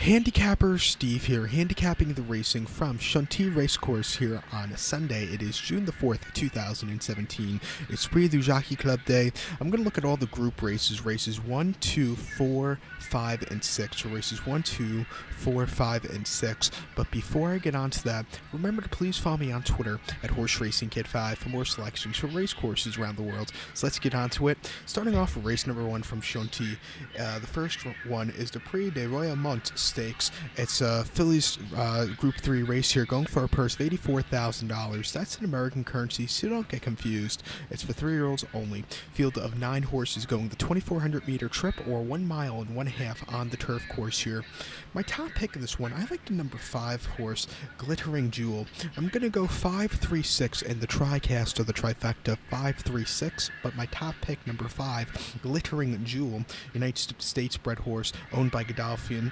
Handicapper Steve here, handicapping the racing from Chantilly Racecourse here on Sunday. It is June the 4th, 2017. It's Prix du Jockey Club Day. I'm going to look at all the group races, races 1, 2, 4, 5, and 6. So races 1, 2, 4, 5, and 6. But before I get on to that, remember to please follow me on Twitter at HorseRacingKid5 for more selections for race courses around the world. So let's get on to it. Starting off with race number 1 from Chantilly. The first one is the Prix de Royaumont Stakes. It's a Phillies Group 3 race here, going for a purse of $84,000. That's in American currency, so don't get confused. It's for 3-year-olds only. Field of 9 horses going the 2,400 meter trip, or 1 mile and 1/2 on the turf course here. My top pick in this one, I like the number 5 horse, Glittering Jewel. I'm going to go 5-3-6 in the TriCast or the trifecta, 5-3-6, but my top pick, number 5, Glittering Jewel, United States bred horse, owned by Godolphin.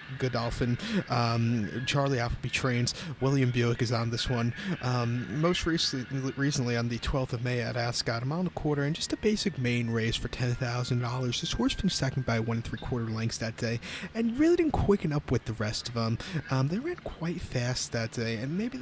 Charlie Appleby trains. William Buick is on this one. Most recently on the 12th of May at Ascot, a mile and a quarter, and just a basic main race for $10,000. This horse finished second by 1 3/4 lengths that day, and really didn't quicken up with the rest of them. They ran quite fast that day, and maybe,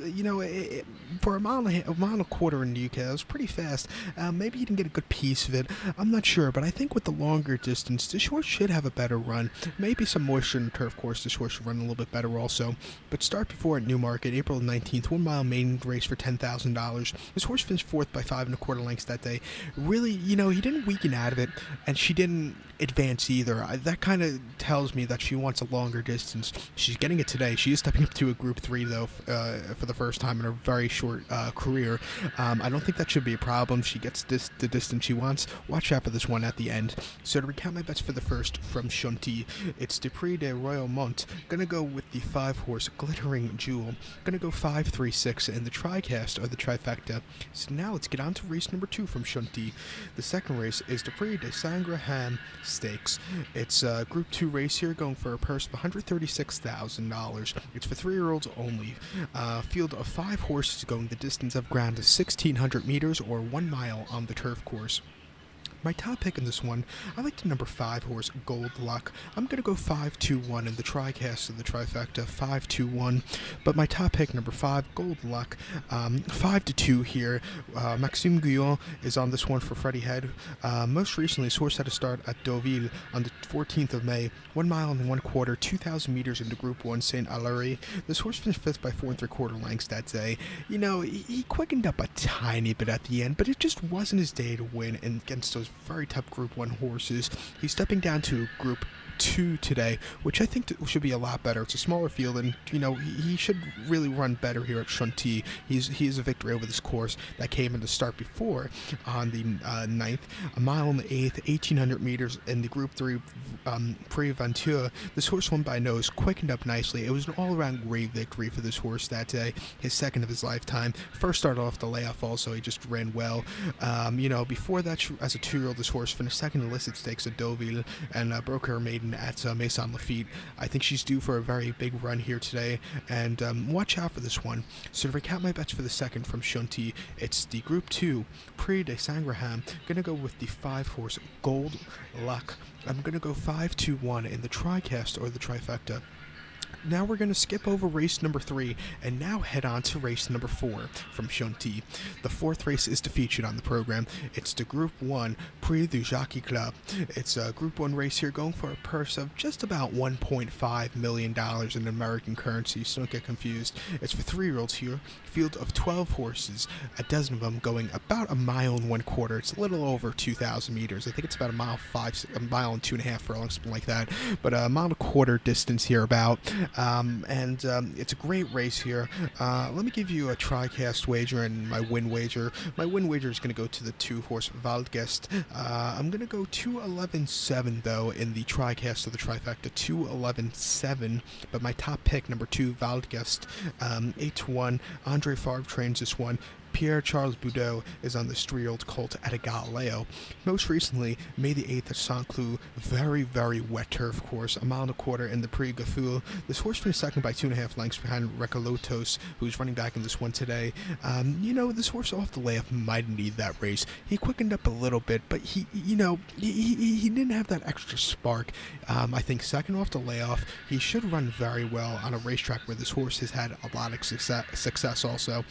for a mile and a quarter in the UK, that was pretty fast. Maybe he didn't get a good piece of it. I'm not sure, but I think with the longer distance, this horse should have a better run. Maybe some moisture in the turf course, this horse should run a little bit better also. But start before at Newmarket, April 19th, 1 mile maiden race for $10,000. This horse finished 4th by 5 1/4 lengths that day. Really, he didn't weaken out of it, and she didn't advance either. That kind of tells me that she wants a longer distance. She's getting it today. She is stepping up to a Group 3, though, for the first time in her very short career. I don't think that should be a problem. She gets the distance she wants. Watch out for this one at the end. So to recount my bets for the first from Chantilly, it's the Prix de Royaumont. Gonna go with the 5 horse Glittering Jewel. Gonna go 5-3-6 in the TriCast or the trifecta. So now let's get on to race number 2 from Chantilly. The second race is the Prix de Saint-Graham Stakes. It's a Group 2 race here, going for a purse of $136,000. It's for 3-year-olds only. Field of 5 horses going the distance of ground of 1,600 meters or 1 mile on the turf course. My top pick in this one, I like the number 5 horse, Gold Luck. I'm going to go 5-2-1 in the TriCast of the trifecta, 5-2-1. But my top pick, number 5, Gold Luck, 5-2 here. Maxime Guyon is on this one for Freddie Head. Most recently, this horse had a start at Deauville on the 14th of May, 1 mile and 1/4, 2,000 meters into Group 1, St. Hilaire. This horse finished 5th by 4 3/4 lengths that day. He quickened up a tiny bit at the end, but it just wasn't his day to win against those very tough Group 1 horses. He's stepping down to Group 2 today, which I think should be a lot better. It's a smaller field, and he should really run better here at Chantilly. He has a victory over this course that came in the start before on the 9th, a mile and 1/8, 1,800 meters in the Group 3 Prix Venture. This horse won by nose, quickened up nicely. It was an all-around great victory for this horse that day, his second of his lifetime. First started off the layoff also, he just ran well. Before that, as a 2-year-old, this horse finished second in illicit stakes at Deauville and broke her maiden at Maison Lafitte. I think she's due for a very big run here today, and watch out for this one. So to recap my bets for the second from Chantilly, it's the Group 2 Prix de Saint-Graham. Gonna go with the 5 horse Gold Luck. I'm gonna go 5-2-1 in the TriCast or the trifecta. Now we're going to skip over race number 3 and now head on to race number 4 from Chantilly. The 4th race is featured on the program. It's the Group 1 Prix du Jockey Club. It's a Group 1 race here, going for a purse of just about $1.5 million in American currency, so don't get confused. It's for 3-year-olds here. Field of 12 horses, a dozen of them going about 1 mile and 1/4. It's a little over 2,000 meters. I think it's about a mile and 2.5 furlongs, something like that. But a mile and a quarter distance here about. It's a great race here. Let me give you a TriCast wager and my win wager. My win wager is going to go to the 2 horse Valdgest. I'm going to go 2-11-7 though in the TriCast of the trifecta, 2-11-7. But my top pick, number 2 Valdgest, 8-1. Andre Favre trains this one. Pierre Charles Boudot is on this 3-year-old colt at a Galileo. Most recently, May the 8th at Saint-Cloud, very, very wet turf course, a mile and a quarter in the Prix Gafoul. This horse finished second by 2.5 lengths behind Recolotos, who's running back in this one today. This horse off the layoff might need that race. He quickened up a little bit, but he didn't have that extra spark. I think second off the layoff, he should run very well on a racetrack where this horse has had a lot of success also.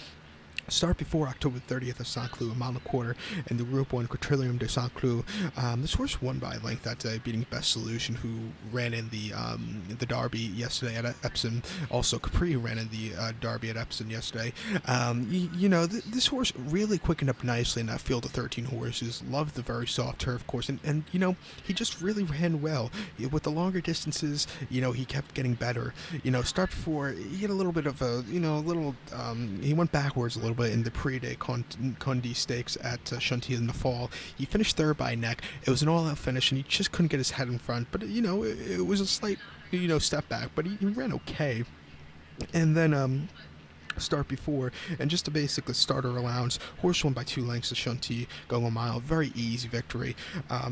Start before October 30th at Saint-Cloud, a mile and a quarter in the Group 1 Quadrillion de Saint-Cloud. This horse won by a length that day, beating Best Solution, who ran in the Derby yesterday at Epsom. Also, Capri ran in the Derby at Epsom yesterday. This horse really quickened up nicely in that field of 13 horses. Loved the very soft turf course, and he just really ran well. With the longer distances, he kept getting better. Start before, he had a little bit of he went backwards a little bit in the Prix de Conde Stakes at Chantilly in the fall. He finished third by a neck. It was an all-out finish, and he just couldn't get his head in front. But it was a slight step back, but he ran okay. And then start before, and just a basic starter allowance. Horse won by 2 lengths to Chantilly, going a mile. Very easy victory.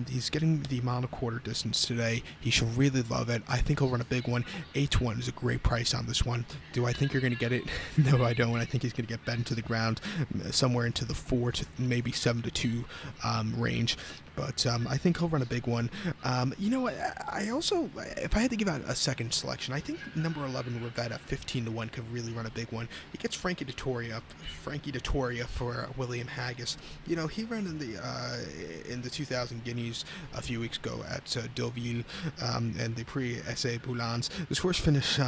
He's getting the mile and a quarter distance today. He should really love it. I think he'll run a big one. 8-1 is a great price on this one. Do I think you're going to get it? No, I don't. I think he's going to get bet into the ground somewhere into the 4 to maybe 7-2 range. But I think he'll run a big one. I also, if I had to give out a second selection, I think number 11, Rivetta, 15-1, could really run a big one. He gets Frankie Dettoria for William Haggis. He ran in the 2000 Guineas a few weeks ago at Deauville and the Prix Essay Boulans. This horse finished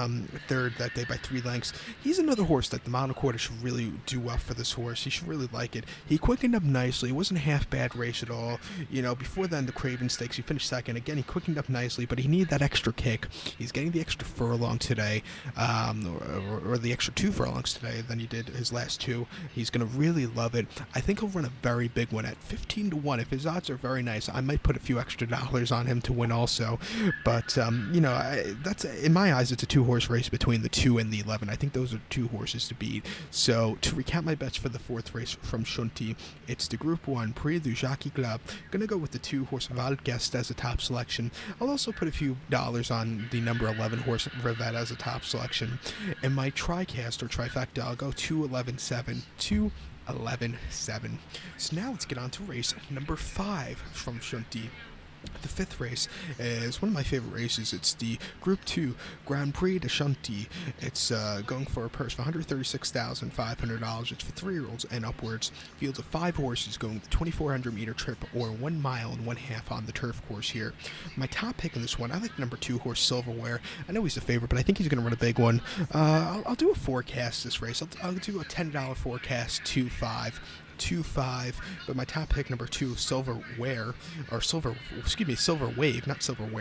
third that day by 3 lengths. He's another horse that the mile and a quarter should really do well for this horse. He should really like it. He quickened up nicely. It wasn't a half bad race at all. Before then, the Craven Stakes, he finished second. Again, he quickened up nicely, but he needed that extra kick. He's getting the extra furlong today, or the extra 2 furlongs today than he did his last 2. He's going to really love it. I think he'll run a very big one at 15-1. If his odds are very nice, I might put a few extra dollars on him to win also. But, that's, in my eyes, it's a 2-horse race between the 2 and the 11. I think those are 2 horses to beat. So, to recap my bets for the 4th race from Chantilly, it's the Group 1 PRIX DU JOCKEY Club. Going to go with the 2-horse Valguest as a top selection. I'll also put a few dollars on the number 11 horse Rivette as a top selection. And my TriCast or trifecta, I'll go 2-11-7. 2-11-7. So now let's get on to race number 5 from Chantilly. The 5th race is one of my favorite races. It's the Group 2 Grand Prix de Chantilly. It's going for a purse of $136,500. It's for 3-year-olds and upwards. Fields of 5 horses going the 2,400-meter trip, or 1 mile and 1/2 on the turf course here. My top pick in this one, I like number 2 horse Silverware. I know he's a favorite, but I think he's going to run a big one. I'll do a forecast this race. I'll do a $10 forecast, 2-5. 2-5, but my top pick, number 2, Silver Wave, not Silverware,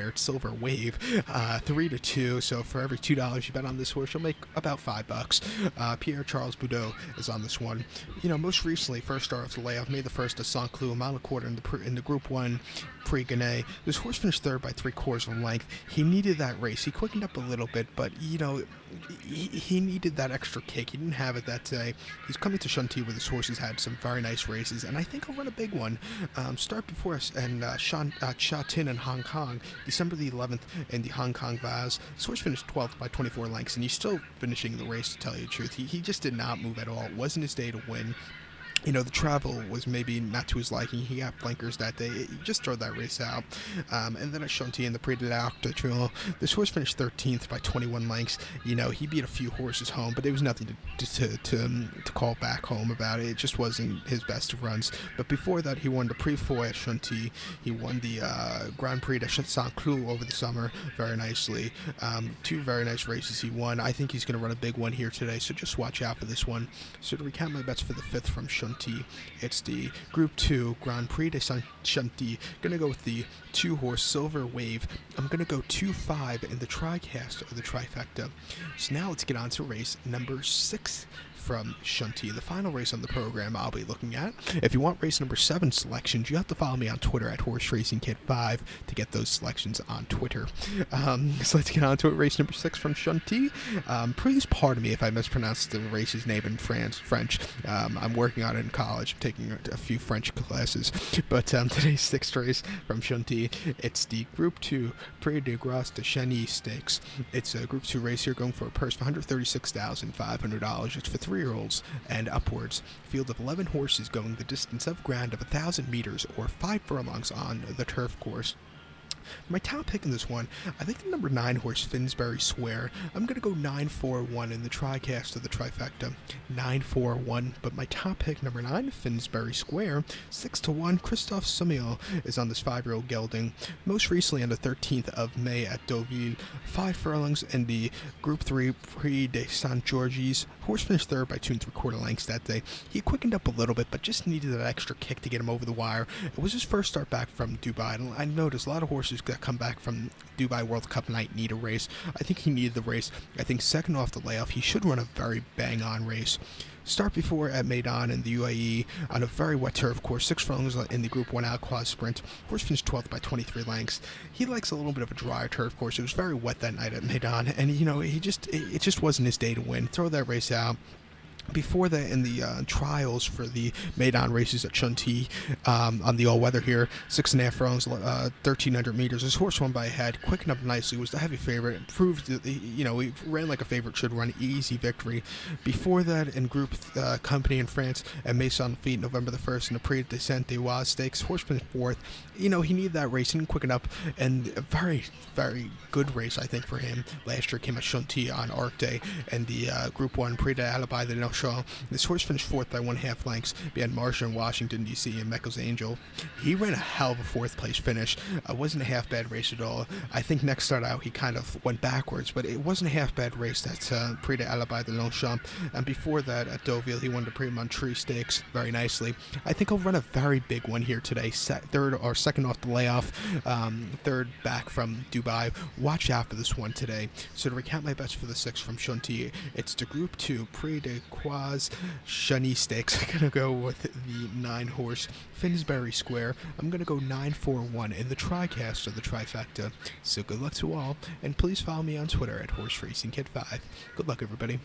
it's Silver Wave, 3-2. So for every $2 you bet on this horse, you'll make about $5. Pierre Charles Boudot is on this one. Most recently, first start of the layoff, May the 1st at Saint-Cloud, a mile and a quarter in the Group 1 Prix Ganet. This horse finished third by 3/4 of a length. He needed that race. He quickened up a little bit, but he needed that extra kick. He didn't have it that day. He's coming to Chantilly where this horse has had some very nice races, and I think he'll run a big one. Start before us and Chantilly in Hong Kong, December the 11th in the Hong Kong Vase. This horse finished 12th by 24 lengths, and he's still finishing the race, to tell you the truth. He just did not move at all. It wasn't his day to win. The travel was maybe not to his liking. He got blinkers that day. He just throw that race out. And then at Chantilly in the Prix de l'Arc de Triomphe, this horse finished 13th by 21 lengths. He beat a few horses home, but there was nothing to call back home about it. It just wasn't his best of runs. But before that, he won the Prix Foy at Chantilly. He won the Grand Prix de Saint-Cloud over the summer very nicely. 2 very nice races he won. I think he's going to run a big one here today, so just watch out for this one. So to recap my bets for the 5th from Chantilly, it's the Group 2 Grand Prix de Chantilly. Gonna go with the 2-horse Silver Wave. I'm gonna go 2-5 in the TriCast or the trifecta. So now let's get on to race number 6 from Chantilly, the final race on the program I'll be looking at. If you want race number 7 selections, you have to follow me on Twitter at HorseRacingKid5 to get those selections on Twitter. So let's get on to it. Race number 6 from Chantilly. Please pardon me if I mispronounce the race's name in French. I'm working on it in college. I'm taking a few French classes. But today's 6th race from Chantilly, it's the Group 2 Prix du Gros-Chene Stakes. It's a Group 2 race here going for a purse of $136,500. It's for 3-year-olds and upwards. Field of 11 horses going the distance of ground of 1,000 meters or 5 furlongs on the turf course. My top pick in this one, I think the number 9 horse, Finsbury Square. I'm going to go 9-4-1 in the TriCast of the trifecta. 9-4-1, but my top pick, number 9, Finsbury Square. 6-1, Christophe Soumille is on this 5-year-old gelding. Most recently on the 13th of May at Deauville. 5 furlongs in the Group 3 Prix de Saint-Georges. Horse finished third by 2 3/4 lengths that day. He quickened up a little bit, but just needed that extra kick to get him over the wire. It was his first start back from Dubai, and I noticed a lot of horses that come back from Dubai World Cup night need a race. I think he needed the race. I think second off the layoff, he should run a very bang-on race. Start before at Meydan in the UAE on a very wet turf course. 6 furlongs in the Group 1 Alquaz Sprint. Horse finished 12th by 23 lengths. He likes a little bit of a drier turf course. It was very wet that night at Meydan, and it just wasn't his day to win. Throw that race out. Before that, in the trials for the Meydan races at Chantilly on the all-weather here, 6.5 furlongs, 1,300 meters. His horse won by a head, quickened up nicely, was the heavy favorite, proved that he ran like a favorite should run, easy victory. Before that, in Group Company in France at Maison-Lafitte, November the 1st, in the Prix de Saint-Denis Stakes, horse finished 4th. He needed that race, he didn't quicken up, and a very, very good race, I think, for him. Last year came at Chantilly on Arc Day, and the Group 1 Prix d'Alibi de Nochal. This horse finished 4th by 1/2 lengths behind Marsha in Washington, D.C. and Mecca's Angel. He ran a hell of a 4th place finish. Wasn't a half bad race at all. I think next start out he kind of went backwards, but it wasn't a half bad race. That's Prix d'Alibi de Longchamp. And before that at Deauville, he won the Prix Montreux Stakes very nicely. I think he'll run a very big one here today. Third or second off the layoff, third back from Dubai. Watch out for this one today. So to recount my bets for the 6 from Chantilly, it's the Group 2 Prix de Gros-Chene Stakes. I'm going to go with the 9 horse Finsbury Square. I'm going to go 9-4-1 in the TriCast of the trifecta. So good luck to all, and please follow me on Twitter at HorseRacingKid5. Good luck, everybody.